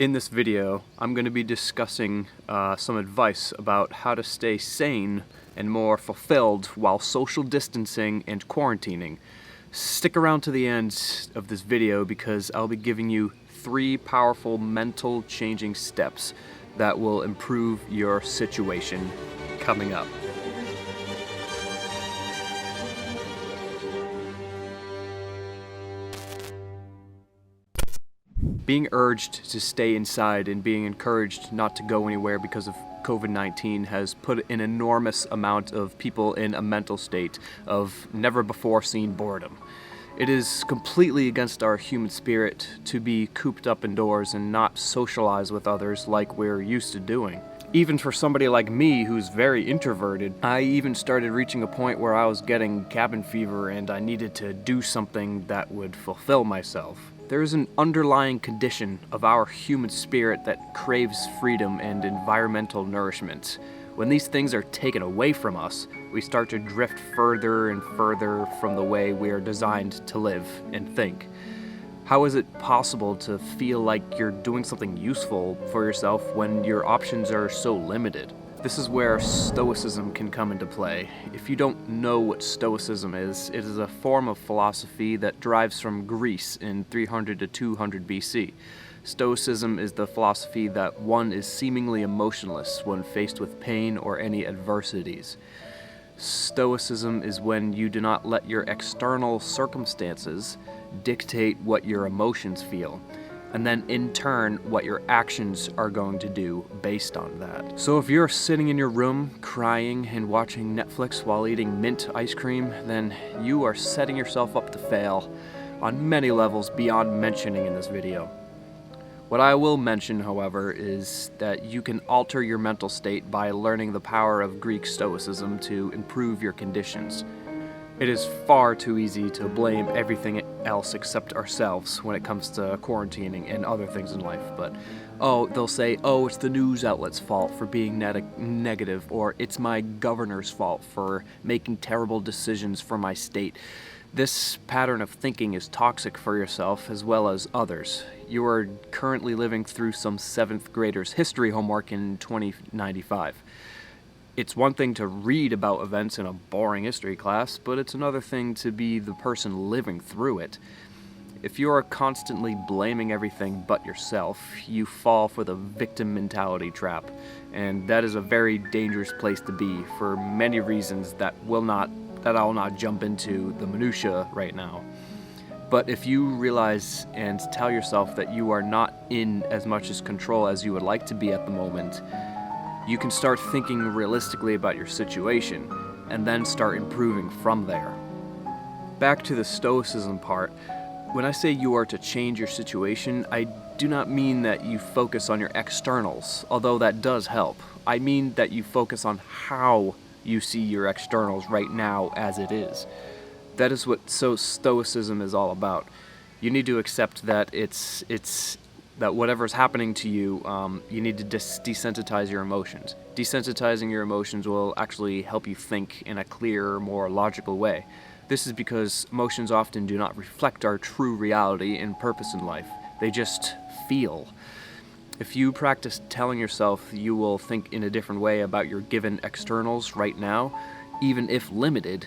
In this video, I'm going to be discussing some advice about how to stay sane and more fulfilled while social distancing and quarantining. Stick around to the end of this video because I'll be giving you 3 powerful mental changing steps that will improve your situation coming up. Being urged to stay inside and being encouraged not to go anywhere because of COVID-19 has put an enormous amount of people in a mental state of never-before-seen boredom. It is completely against our human spirit to be cooped up indoors and not socialize with others like we're used to doing. Even for somebody like me who's very introverted, I even started reaching a point where I was getting cabin fever and I needed to do something that would fulfill myself. There is an underlying condition of our human spirit that craves freedom and environmental nourishment. When these things are taken away from us, we start to drift further and further from the way we are designed to live and think. How is it possible to feel like you're doing something useful for yourself when your options are so limited? This is where Stoicism can come into play. If you don't know what Stoicism is, it is a form of philosophy that derives from Greece in 300 to 200 BC. Stoicism is the philosophy that one is seemingly emotionless when faced with pain or any adversities. Stoicism is when you do not let your external circumstances dictate what your emotions feel, and then in turn what your actions are going to do based on that. So if you're sitting in your room crying and watching Netflix while eating mint ice cream, then you are setting yourself up to fail on many levels beyond mentioning in this video. What I will mention, however, is that you can alter your mental state by learning the power of Greek Stoicism to improve your conditions. It is far too easy to blame everything else except ourselves when it comes to quarantining and other things in life. But, they'll say, it's the news outlet's fault for being negative, or it's my governor's fault for making terrible decisions for my state. This pattern of thinking is toxic for yourself as well as others. You are currently living through some 7th graders' history homework in 2095. It's one thing to read about events in a boring history class, but it's another thing to be the person living through it. If you are constantly blaming everything but yourself, you fall for the victim mentality trap, and that is a very dangerous place to be for many reasons that I'll not jump into the minutia right now. But if you realize and tell yourself that you are not in as much as control as you would like to be at the moment, you can start thinking realistically about your situation, and then start improving from there. Back to the Stoicism part, when I say you are to change your situation, I do not mean that you focus on your externals, although that does help. I mean that you focus on how you see your externals right now as it is. That is what Stoicism is all about. You need to accept that that whatever's happening to you, you need to desensitize your emotions. Desensitizing your emotions will actually help you think in a clearer, more logical way. This is because emotions often do not reflect our true reality and purpose in life. They just feel. If you practice telling yourself you will think in a different way about your given externals right now, even if limited,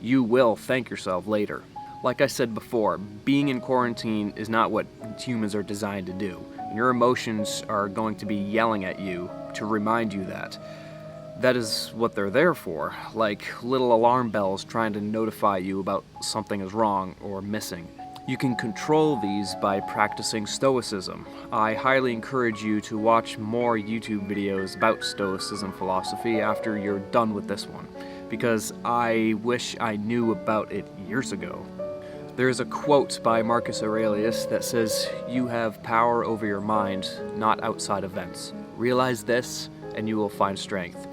you will thank yourself later. Like I said before, being in quarantine is not what humans are designed to do. Your emotions are going to be yelling at you to remind you that. That is what they're there for, like little alarm bells trying to notify you about something is wrong or missing. You can control these by practicing Stoicism. I highly encourage you to watch more YouTube videos about Stoicism philosophy after you're done with this one, because I wish I knew about it years ago. There is a quote by Marcus Aurelius that says, "You have power over your mind, not outside events. Realize this, and you will find strength."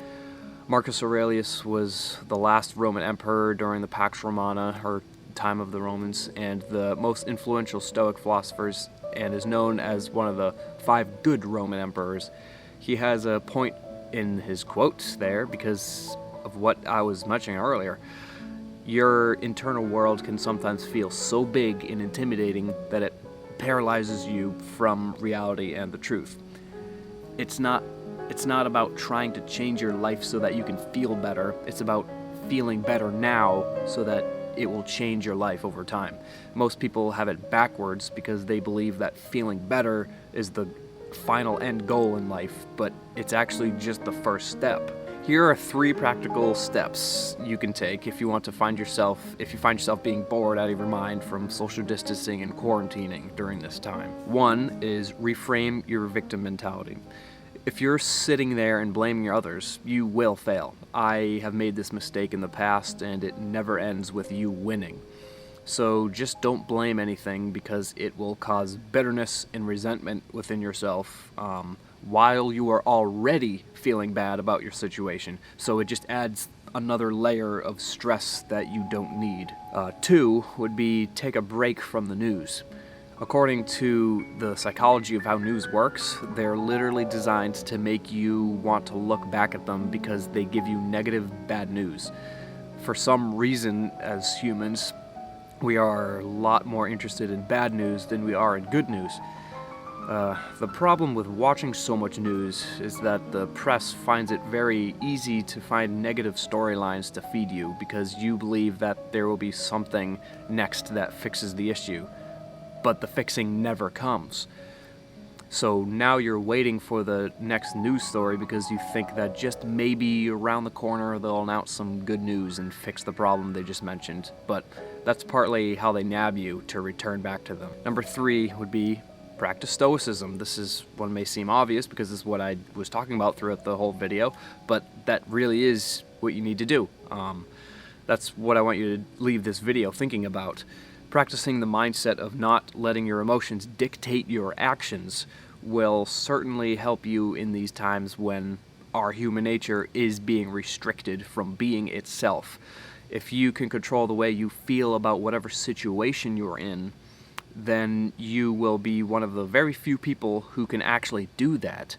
Marcus Aurelius was the last Roman emperor during the Pax Romana, or time of the Romans, and the most influential Stoic philosophers, and is known as one of the 5 good Roman emperors. He has a point in his quotes there because of what I was mentioning earlier. Your internal world can sometimes feel so big and intimidating that it paralyzes you from reality and the truth. It's not about trying to change your life so that you can feel better. It's about feeling better now so that it will change your life over time. Most people have it backwards because they believe that feeling better is the final end goal in life, but it's actually just the first step. Here are 3 practical steps you can take if you find yourself being bored out of your mind from social distancing and quarantining during this time. 1 is reframe your victim mentality. If you're sitting there and blaming others, you will fail. I have made this mistake in the past, and it never ends with you winning. So just don't blame anything, because it will cause bitterness and resentment within yourself while you are already feeling bad about your situation. So it just adds another layer of stress that you don't need. 2 would be take a break from the news. According to the psychology of how news works, they're literally designed to make you want to look back at them because they give you negative, bad news. For some reason, as humans, we are a lot more interested in bad news than we are in good news. The problem with watching so much news is that the press finds it very easy to find negative storylines to feed you because you believe that there will be something next that fixes the issue. But the fixing never comes. So now you're waiting for the next news story because you think that just maybe around the corner they'll announce some good news and fix the problem they just mentioned. But that's partly how they nab you to return back to them. Number 3 would be practice Stoicism. This is one may seem obvious because this is what I was talking about throughout the whole video, but that really is what you need to do. That's what I want you to leave this video thinking about. Practicing the mindset of not letting your emotions dictate your actions will certainly help you in these times when our human nature is being restricted from being itself. If you can control the way you feel about whatever situation you're in, then you will be one of the very few people who can actually do that.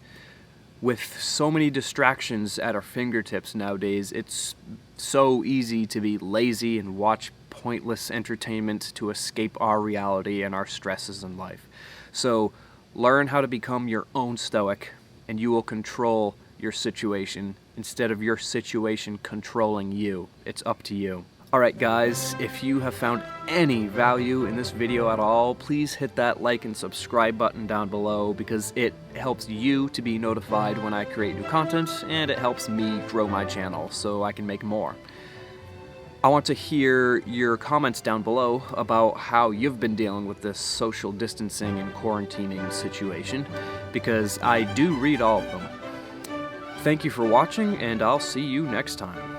With so many distractions at our fingertips nowadays, it's so easy to be lazy and watch pointless entertainment to escape our reality and our stresses in life. So learn how to become your own stoic, and you will control your situation instead of your situation controlling you. It's up to you. Alright guys, if you have found any value in this video at all, please hit that like and subscribe button down below because it helps you to be notified when I create new content, and it helps me grow my channel so I can make more. I want to hear your comments down below about how you've been dealing with this social distancing and quarantining situation, because I do read all of them. Thank you for watching, and I'll see you next time.